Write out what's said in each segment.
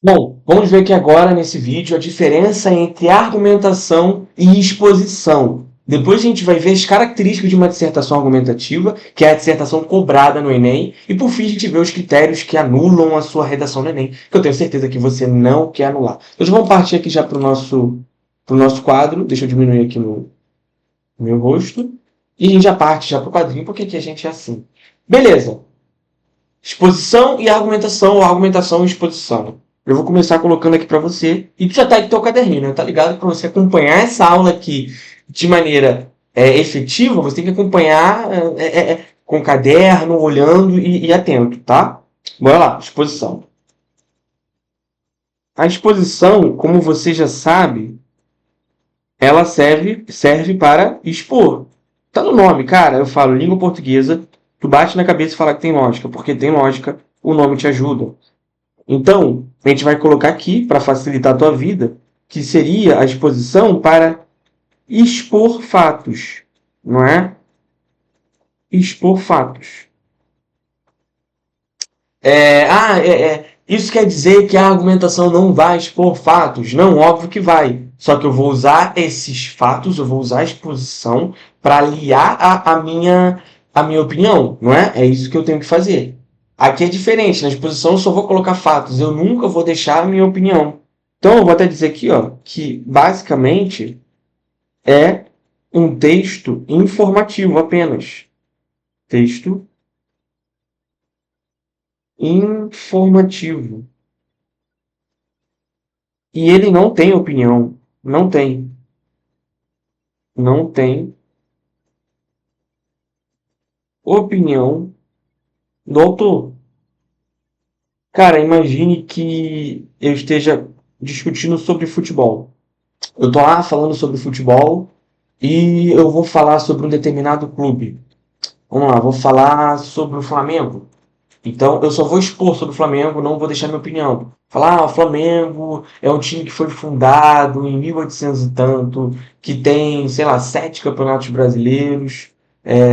Bom, vamos ver aqui agora nesse vídeo a diferença entre argumentação e exposição. Depois a gente vai ver as características de uma dissertação argumentativa, que é a dissertação cobrada no Enem, e por fim a gente vê os critérios que anulam a sua redação no Enem, que eu tenho certeza que você não quer anular. Então vamos partir aqui já para o nosso quadro. Deixa eu diminuir aqui no meu rosto. E a gente já parte já para o quadrinho, porque aqui a gente é assim. Beleza. Exposição e argumentação, ou argumentação e exposição. Eu vou começar colocando aqui para você, e tu já tá aí com teu caderninho, né? Tá ligado? Para você acompanhar essa aula aqui de maneira efetiva, você tem que acompanhar com caderno, olhando e atento, tá? Bora lá, exposição. A exposição, como você já sabe, ela serve para expor. Tá no nome, cara. Eu falo língua portuguesa, tu bate na cabeça e fala que tem lógica, porque tem lógica, o nome te ajuda. Então, a gente vai colocar aqui, para facilitar a tua vida, que seria a exposição para expor fatos, não é? Expor fatos. Isso quer dizer que a argumentação não vai expor fatos? Não, óbvio que vai. Só que eu vou usar esses fatos, eu vou usar a exposição para aliar a minha opinião, não é? É isso que eu tenho que fazer. Aqui é diferente, na exposição eu só vou colocar fatos, eu nunca vou deixar a minha opinião. Então eu vou até dizer aqui, ó, que basicamente é um texto informativo apenas. Texto informativo. E ele não tem opinião. Não tem. Não tem opinião do autor. Cara, imagine que eu esteja discutindo sobre futebol. Eu tô lá falando sobre futebol e eu vou falar sobre um determinado clube. Vamos lá, vou falar sobre o Flamengo. Então, eu só vou expor sobre o Flamengo, não vou deixar minha opinião. Falar, o Flamengo é um time que foi fundado em 1800 e tanto, que tem, sei lá, 7 campeonatos brasileiros,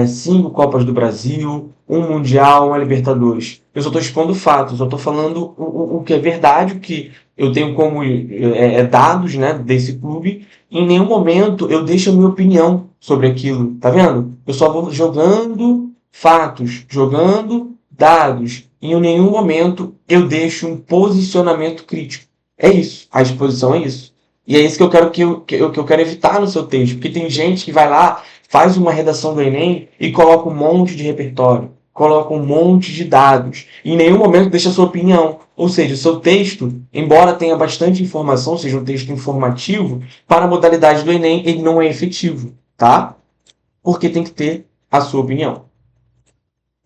5 Copas do Brasil, um Mundial, uma Libertadores. Eu só estou expondo fatos, eu estou falando o que é verdade, o que eu tenho como dados, né, desse clube. Em nenhum momento eu deixo a minha opinião sobre aquilo, tá vendo? Eu só vou jogando fatos, jogando dados. E em nenhum momento eu deixo um posicionamento crítico. É isso. A exposição é isso. E é isso que eu quero que eu quero evitar no seu texto. Porque tem gente que vai lá, faz uma redação do Enem e coloca um monte de repertório, coloca um monte de dados. E em nenhum momento deixa a sua opinião. Ou seja, o seu texto, embora tenha bastante informação, seja um texto informativo, para a modalidade do Enem, ele não é efetivo, tá? Porque tem que ter a sua opinião.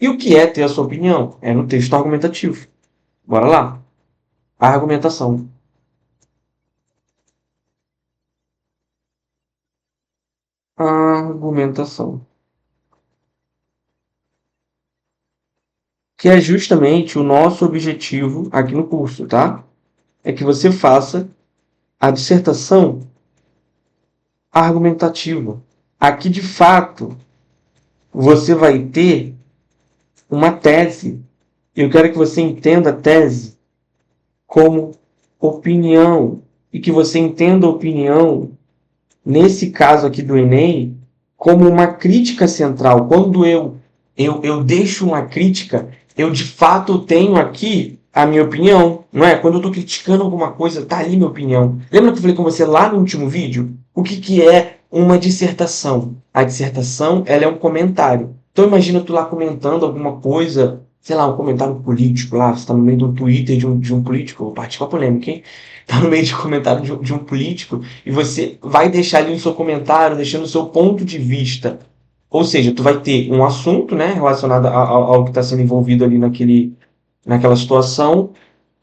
E o que é ter a sua opinião? É no texto argumentativo. Bora lá. A argumentação. Argumentação. Que é justamente o nosso objetivo aqui no curso, tá? É que você faça a dissertação argumentativa. Aqui, de fato, você vai ter uma tese. Eu quero que você entenda a tese como opinião. E que você entenda a opinião, nesse caso aqui do Enem, como uma crítica central. Quando eu deixo uma crítica, eu de fato tenho aqui a minha opinião, não é? Quando eu estou criticando alguma coisa, tá ali minha opinião. Lembra que eu falei com você lá no último vídeo? O que é uma dissertação? A dissertação, ela é um comentário. Então imagina tu lá comentando alguma coisa, sei lá, um comentário político lá, você está no meio do Twitter de um político, vou partir com a polêmica, hein? Tá no meio de comentário de um político, e você vai deixar ali o seu comentário, deixando o seu ponto de vista. Ou seja, tu vai ter um assunto, né, relacionado ao que está sendo envolvido ali naquela situação,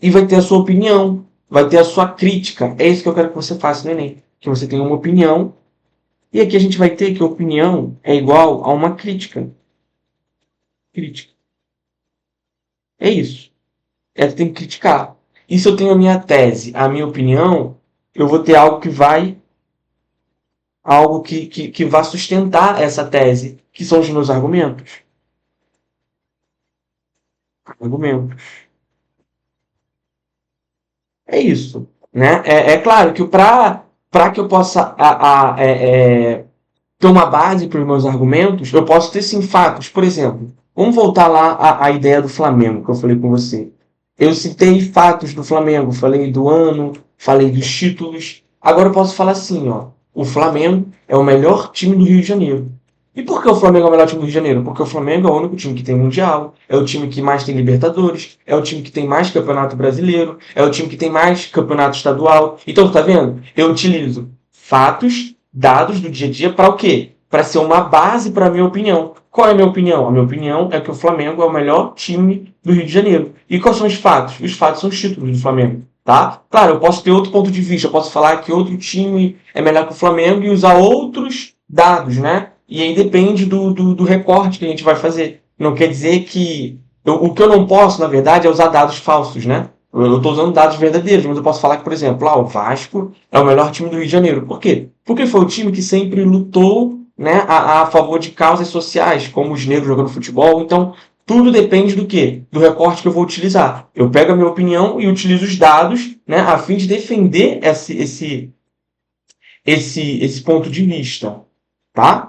e vai ter a sua opinião, vai ter a sua crítica. É isso que eu quero que você faça no Enem. Que você tenha uma opinião, e aqui a gente vai ter que a opinião é igual a uma crítica. Crítica. É isso. É, tem que criticar. E se eu tenho a minha tese, a minha opinião, eu vou ter algo que vá sustentar essa tese, que são os meus argumentos. Argumentos. É isso, né? É claro que para que eu possa ter uma base para os meus argumentos, eu posso ter sim fatos. Por exemplo, vamos voltar lá à ideia do Flamengo que eu falei com você. Eu citei fatos do Flamengo, falei do ano, falei dos títulos. Agora eu posso falar assim, ó, o Flamengo é o melhor time do Rio de Janeiro. E por que o Flamengo é o melhor time do Rio de Janeiro? Porque o Flamengo é o único time que tem Mundial, é o time que mais tem Libertadores, é o time que tem mais Campeonato Brasileiro, é o time que tem mais Campeonato Estadual. Então, tá vendo? Eu utilizo fatos, dados do dia a dia para o quê? Para ser uma base para a minha opinião. Qual é a minha opinião? A minha opinião é que o Flamengo é o melhor time do Rio de Janeiro. E quais são os fatos? Os fatos são os títulos do Flamengo. Tá? Claro, eu posso ter outro ponto de vista, eu posso falar que outro time é melhor que o Flamengo e usar outros dados, né? E aí depende do recorte que a gente vai fazer. Não quer dizer que. O que eu não posso, na verdade, é usar dados falsos, né? Eu estou usando dados verdadeiros, mas eu posso falar que, por exemplo, o Vasco é o melhor time do Rio de Janeiro. Por quê? Porque foi o time que sempre lutou, né, a favor de causas sociais, como os negros jogando futebol. Então, tudo depende do quê? Do recorte que eu vou utilizar. Eu pego a minha opinião e utilizo os dados, né, a fim de defender esse ponto de vista, tá?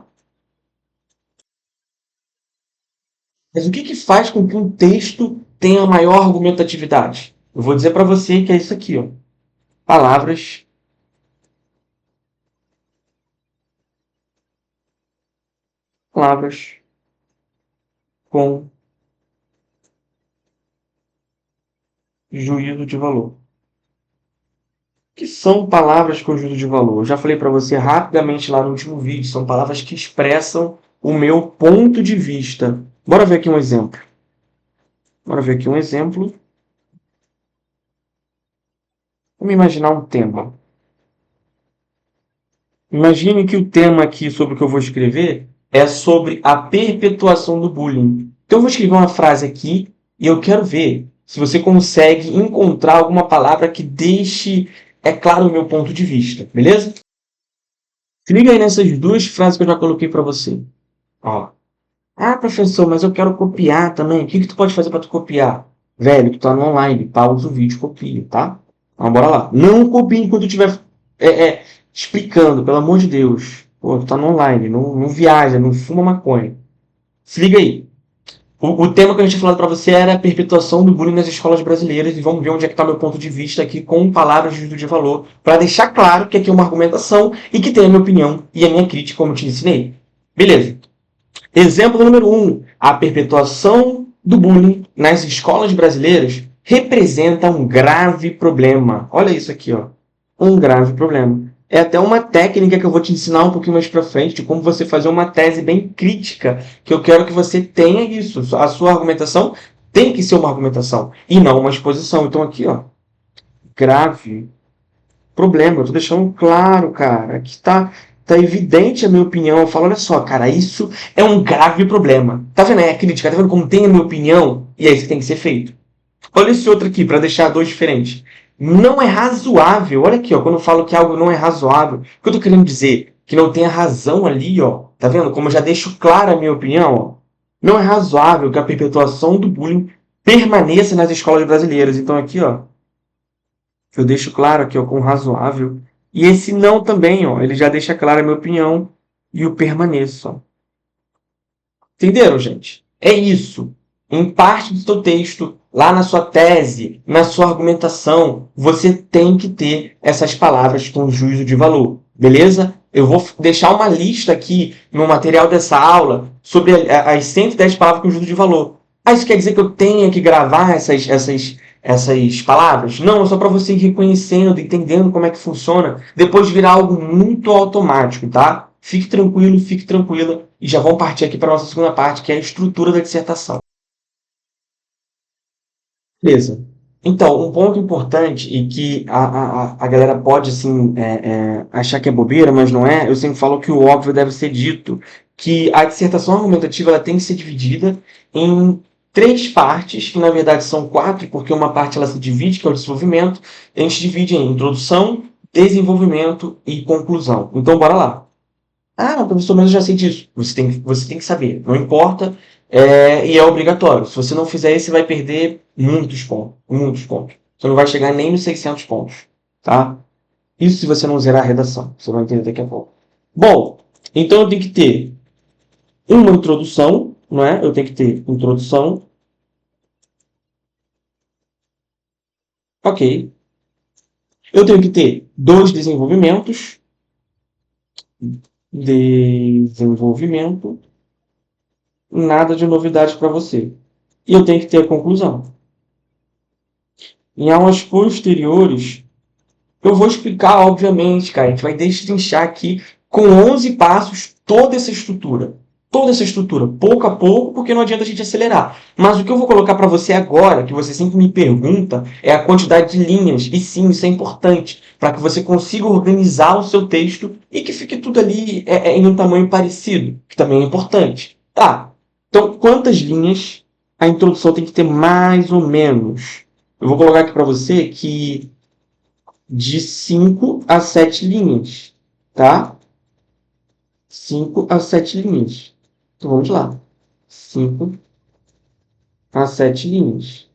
Mas o que que faz com que um texto tenha maior argumentatividade? Eu vou dizer para você que é isso aqui, ó. Palavras, palavras com juízo de valor. O que são palavras com juízo de valor? Eu já falei para você rapidamente lá no último vídeo. São palavras que expressam o meu ponto de vista. Bora ver aqui um exemplo. Bora ver aqui um exemplo. Vamos imaginar um tema. Imagine que o tema aqui sobre o que eu vou escrever é sobre a perpetuação do bullying. Então eu vou escrever uma frase aqui e eu quero ver se você consegue encontrar alguma palavra que deixe claro o meu ponto de vista, beleza? Se liga aí nessas duas frases que eu já coloquei para você. Ó. Ah, professor, mas eu quero copiar também. O que que tu pode fazer para tu copiar? Velho, tu tá no online, pausa o vídeo, copia, tá? Então, bora lá. Não copie enquanto eu estiver explicando, pelo amor de Deus. Pô, tu tá no online, não viaja, não fuma maconha. Se liga aí. O tema que eu tinha falado para você era a perpetuação do bullying nas escolas brasileiras e vamos ver onde é que está meu ponto de vista aqui com palavras de juízo de valor para deixar claro que aqui é uma argumentação e que tem a minha opinião e a minha crítica, como eu te ensinei. Beleza. Exemplo número 1. A perpetuação do bullying nas escolas brasileiras representa um grave problema. Olha isso aqui, ó. Um grave problema. É até uma técnica que eu vou te ensinar um pouquinho mais para frente, de como você fazer uma tese bem crítica, que eu quero que você tenha isso. A sua argumentação tem que ser uma argumentação e não uma exposição. Então aqui, ó, grave problema. Eu tô deixando claro, cara. Aqui tá evidente a minha opinião. Eu falo, olha só, cara, isso é um grave problema. Tá vendo? É a crítica. Tá vendo como tem a minha opinião? E é isso que tem que ser feito. Olha esse outro aqui, para deixar dois diferentes. Não é razoável. Olha aqui, ó, quando eu falo que algo não é razoável, o que eu tô querendo dizer? Que não tem a razão ali, ó. Tá vendo? Como eu já deixo clara a minha opinião, ó. Não é razoável que a perpetuação do bullying permaneça nas escolas brasileiras. Então aqui, ó, eu deixo claro aqui, ó, com razoável. E esse não também, ó, ele já deixa clara a minha opinião e o permaneça, ó. Entenderam, gente? É isso. Em parte do seu texto, lá na sua tese, na sua argumentação, você tem que ter essas palavras com juízo de valor, beleza? Eu vou deixar uma lista aqui no material dessa aula sobre as 110 palavras com juízo de valor. Ah, isso quer dizer que eu tenha que gravar essas palavras? Não, é só para você ir reconhecendo, entendendo como é que funciona, depois virar algo muito automático, tá? Fique tranquilo, fique tranquila e já vamos partir aqui para a nossa segunda parte, que é a estrutura da dissertação. Beleza. Então, um ponto importante e que a galera pode assim, achar que é bobeira, mas não é, eu sempre falo que o óbvio deve ser dito, que a dissertação argumentativa ela tem que ser dividida em três partes, que na verdade são quatro, porque uma parte ela se divide, que é o desenvolvimento, a gente divide em introdução, desenvolvimento e conclusão. Então, bora lá. Ah, não, professor, mas eu já sei disso. Você tem que saber. Não importa. E é obrigatório. Se você não fizer isso, você vai perder muitos pontos. Muitos pontos. Você não vai chegar nem nos 600 pontos, tá? Isso se você não zerar a redação. Você vai entender daqui a pouco. Bom, então eu tenho que ter uma introdução, não é? Eu tenho que ter introdução. Ok. Eu tenho que ter dois desenvolvimentos. Desenvolvimento. Nada de novidade para você. E eu tenho que ter a conclusão. Em aulas posteriores, eu vou explicar, obviamente, cara. A gente vai destrinchar aqui com 11 passos toda essa estrutura. Toda essa estrutura, pouco a pouco, porque não adianta a gente acelerar. Mas o que eu vou colocar para você agora, que você sempre me pergunta, é a quantidade de linhas. E sim, isso é importante, para que você consiga organizar o seu texto e que fique tudo ali em um tamanho parecido, que também é importante. Tá, então quantas linhas a introdução tem que ter mais ou menos? Eu vou colocar aqui para você que de 5 a 7 linhas, tá? 5 a 7 linhas. Então vamos lá. 5 a 7 linhas.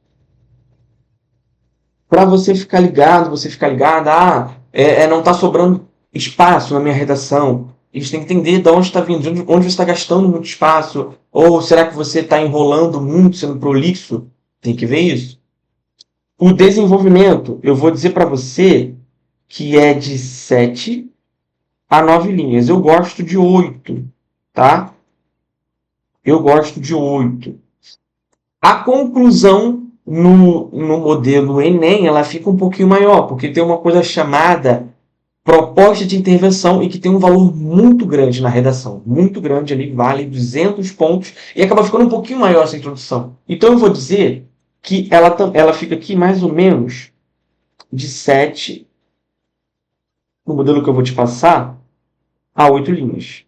Para você ficar ligado, não está sobrando espaço na minha redação. A gente tem que entender de onde está vindo, de onde você está gastando muito espaço. Ou será que você está enrolando muito, sendo prolixo? Tem que ver isso. O desenvolvimento, eu vou dizer para você que é de 7 a 9 linhas. Eu gosto de 8, tá? Eu gosto de 8. A conclusão no modelo Enem, ela fica um pouquinho maior, porque tem uma coisa chamada proposta de intervenção e que tem um valor muito grande na redação. Muito grande ali, vale 200 pontos e acaba ficando um pouquinho maior essa introdução. Então eu vou dizer que ela fica aqui mais ou menos de 7, no modelo que eu vou te passar, a 8 linhas.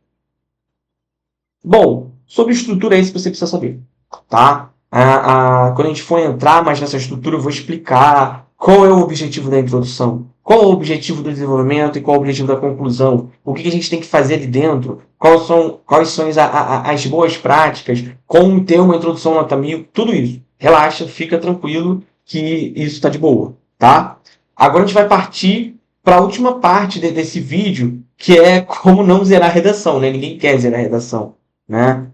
Bom, sobre estrutura é isso que você precisa saber, tá? Quando a gente for entrar mais nessa estrutura, eu vou explicar qual é o objetivo da introdução, qual é o objetivo do desenvolvimento e qual é o objetivo da conclusão, o que a gente tem que fazer ali dentro, quais são as boas práticas, como ter uma introdução nota 1000, tudo isso. Relaxa, fica tranquilo que isso está de boa, tá? Agora a gente vai partir para a última parte desse vídeo, que é como não zerar a redação, né? Ninguém quer zerar a redação, né?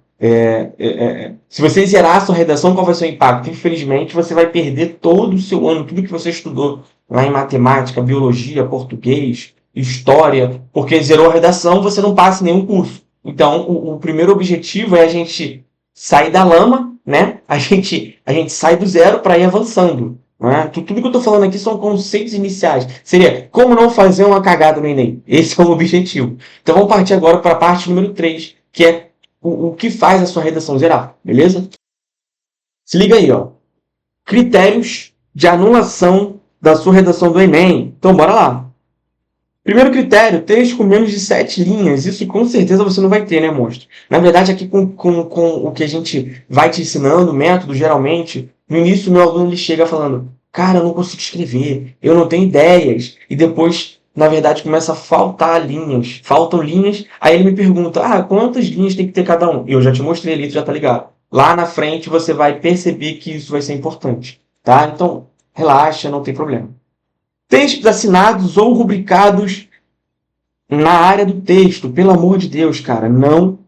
Se você zerar a sua redação, qual vai ser o impacto? Infelizmente, você vai perder todo o seu ano, tudo que você estudou lá em matemática, biologia, português, história, porque zerou a redação, você não passa em nenhum curso. Então, o primeiro objetivo é a gente sair da lama, né? A gente sai do zero para ir avançando. Né? Tudo que eu estou falando aqui são conceitos iniciais. Seria como não fazer uma cagada no Enem. Esse é o objetivo. Então, vamos partir agora para a parte número 3, que é o que faz a sua redação zerar, beleza? Se liga aí, ó. Critérios de anulação da sua redação do Enem. Então, bora lá. Primeiro critério, texto com menos de 7 linhas. Isso com certeza você não vai ter, né, monstro? Na verdade, aqui com o que a gente vai te ensinando, o método, geralmente, no início o meu aluno ele chega falando, cara, eu não consigo escrever, eu não tenho ideias. E depois, na verdade, começa a faltar linhas. Faltam linhas, aí ele me pergunta, quantas linhas tem que ter cada um? Eu já te mostrei ali, tu já tá ligado. Lá na frente você vai perceber que isso vai ser importante, tá? Então, relaxa, não tem problema. Textos assinados ou rubricados na área do texto. Pelo amor de Deus, cara, não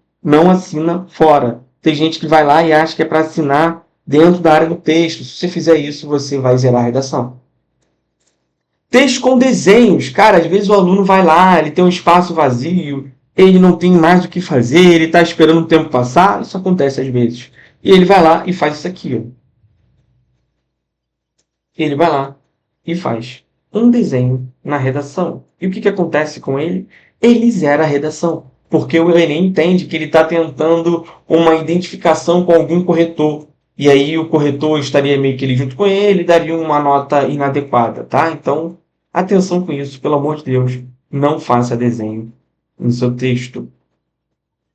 assina fora. Tem gente que vai lá e acha que é para assinar dentro da área do texto. Se você fizer isso, você vai zerar a redação. Texto com desenhos. Cara, às vezes o aluno vai lá, ele tem um espaço vazio, ele não tem mais o que fazer, ele está esperando o tempo passar. Isso acontece às vezes. E ele vai lá e faz isso aqui, ó. Ele vai lá e faz um desenho na redação. E o que acontece com ele? Ele zera a redação. Porque o Enem entende que ele está tentando uma identificação com algum corretor. E aí o corretor estaria meio que ali junto com ele e daria uma nota inadequada, tá? Então, atenção com isso, pelo amor de Deus. Não faça desenho no seu texto.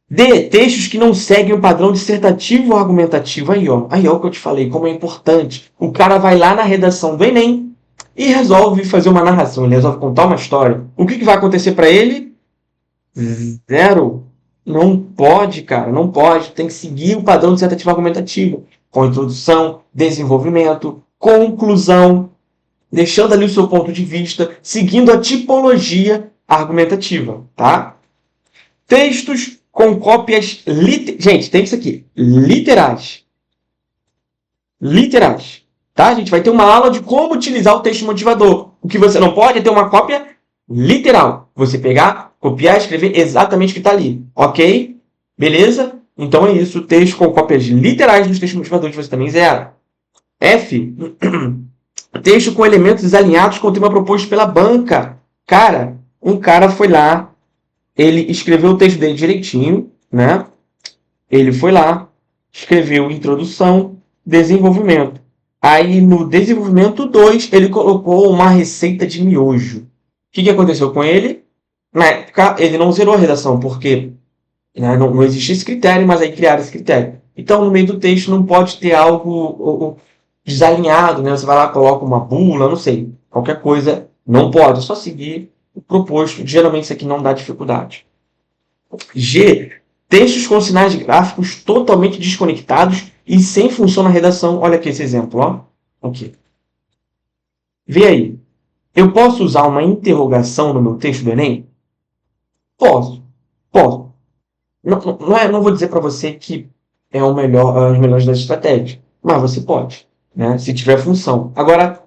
D. Textos que não seguem o padrão dissertativo ou argumentativo. Aí, ó o que eu te falei, como é importante. O cara vai lá na redação do Enem e resolve fazer uma narração, ele resolve contar uma história. O que vai acontecer para ele? Zero. Não pode, cara, não pode. Tem que seguir o padrão dissertativo argumentativo. Com introdução, desenvolvimento, conclusão. deixando ali o seu ponto de vista, seguindo a tipologia argumentativa, tá? Textos com cópias gente, tem isso aqui, literais. Literais, tá? A gente vai ter uma aula de como utilizar o texto motivador. O que você não pode é ter uma cópia literal. Você pegar, copiar, escrever exatamente o que está ali, ok? Beleza? Então é isso, texto com cópias literais dos textos motivadores você também zera. F, texto com elementos desalinhados com o tema proposto pela banca. Cara, um cara foi lá, ele escreveu o texto dele direitinho, né? Ele foi lá, escreveu introdução, desenvolvimento. Aí no desenvolvimento 2, ele colocou uma receita de miojo. O que aconteceu com ele? Na época, ele não zerou a redação, porque não existia esse critério, mas aí criaram esse critério. Então, no meio do texto, não pode ter algo desalinhado, né? Você vai lá, coloca uma bula, não sei. Qualquer coisa, não pode. É só seguir o proposto. Geralmente, isso aqui não dá dificuldade. G. Textos com sinais gráficos totalmente desconectados e sem função na redação. Olha aqui esse exemplo, ó. Aqui. Vê aí. Eu posso usar uma interrogação no meu texto do Enem? Posso. Posso. Não vou dizer para você que é o melhor, as melhores das estratégias, mas você pode, né? Se tiver função. Agora,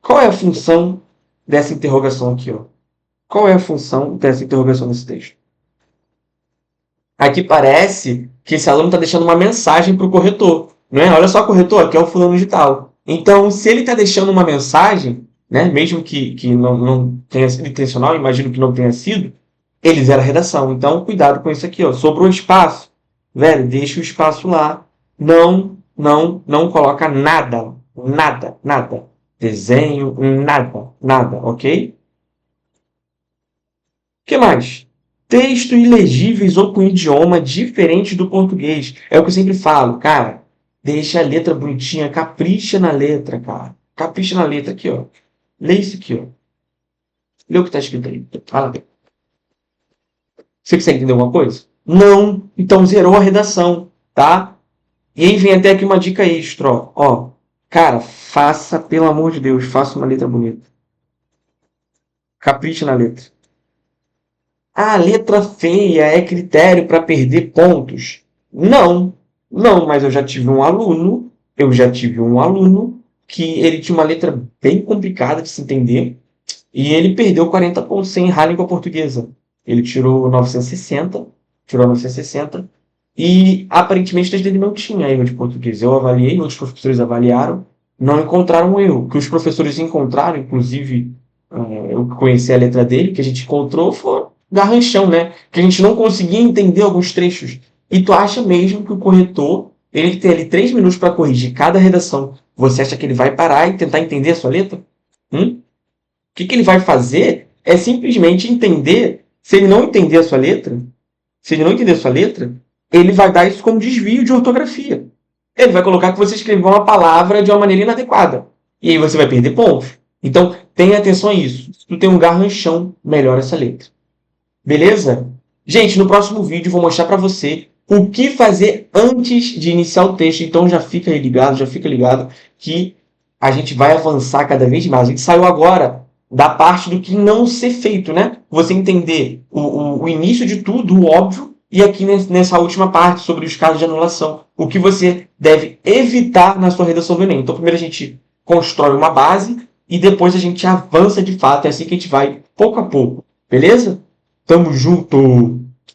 qual é a função dessa interrogação aqui, ó? Qual é a função dessa interrogação nesse texto? Aqui parece que esse aluno está deixando uma mensagem para o corretor. Né? Olha só, corretor, aqui é o fulano de tal. Então, se ele está deixando uma mensagem, né, mesmo que não tenha sido intencional, imagino que não tenha sido, ele zera a redação. Então, cuidado com isso aqui. Ó. Sobrou espaço. Velho, deixa o espaço lá. Não coloca nada. Nada. Desenho, nada. Ok? O que mais? Textos ilegíveis ou com idioma diferente do português. É o que eu sempre falo, cara. Deixa a letra bonitinha, capricha na letra, cara. Capricha na letra aqui, ó. Lê isso aqui, ó. Lê o que está escrito aí. Fala bem. Você consegue entender alguma coisa? Não. Então zerou a redação, tá? E aí vem até aqui uma dica extra, ó. Cara, faça, pelo amor de Deus, faça uma letra bonita. Capricha na letra. A letra feia é critério para perder pontos? Não, mas eu já tive um aluno que ele tinha uma letra bem complicada de se entender e ele perdeu 40 pontos sem errar a língua portuguesa. Ele tirou 960 e aparentemente o texto dele não tinha erro de português. Eu avaliei, outros professores avaliaram, não encontraram um erro. O que os professores encontraram, inclusive eu conheci a letra dele, que a gente encontrou foi garranchão, né? Que a gente não conseguia entender alguns trechos. E tu acha mesmo que o corretor, ele tem ali 3 minutos para corrigir cada redação, você acha que ele vai parar e tentar entender a sua letra? O que ele vai fazer é simplesmente entender, se ele não entender a sua letra, ele vai dar isso como desvio de ortografia. Ele vai colocar que você escreveu uma palavra de uma maneira inadequada. E aí você vai perder pontos. Então, tenha atenção a isso. Se tu tem um garranchão, melhora essa letra. Beleza? Gente, no próximo vídeo eu vou mostrar para você o que fazer antes de iniciar o texto. Então já fica ligado que a gente vai avançar cada vez mais. A gente saiu agora da parte do que não ser feito, né? Você entender o início de tudo, o óbvio, e aqui nessa última parte sobre os casos de anulação. O que você deve evitar na sua redação do Enem. Então primeiro a gente constrói uma base e depois a gente avança de fato. É assim que a gente vai pouco a pouco. Beleza? Tamo junto!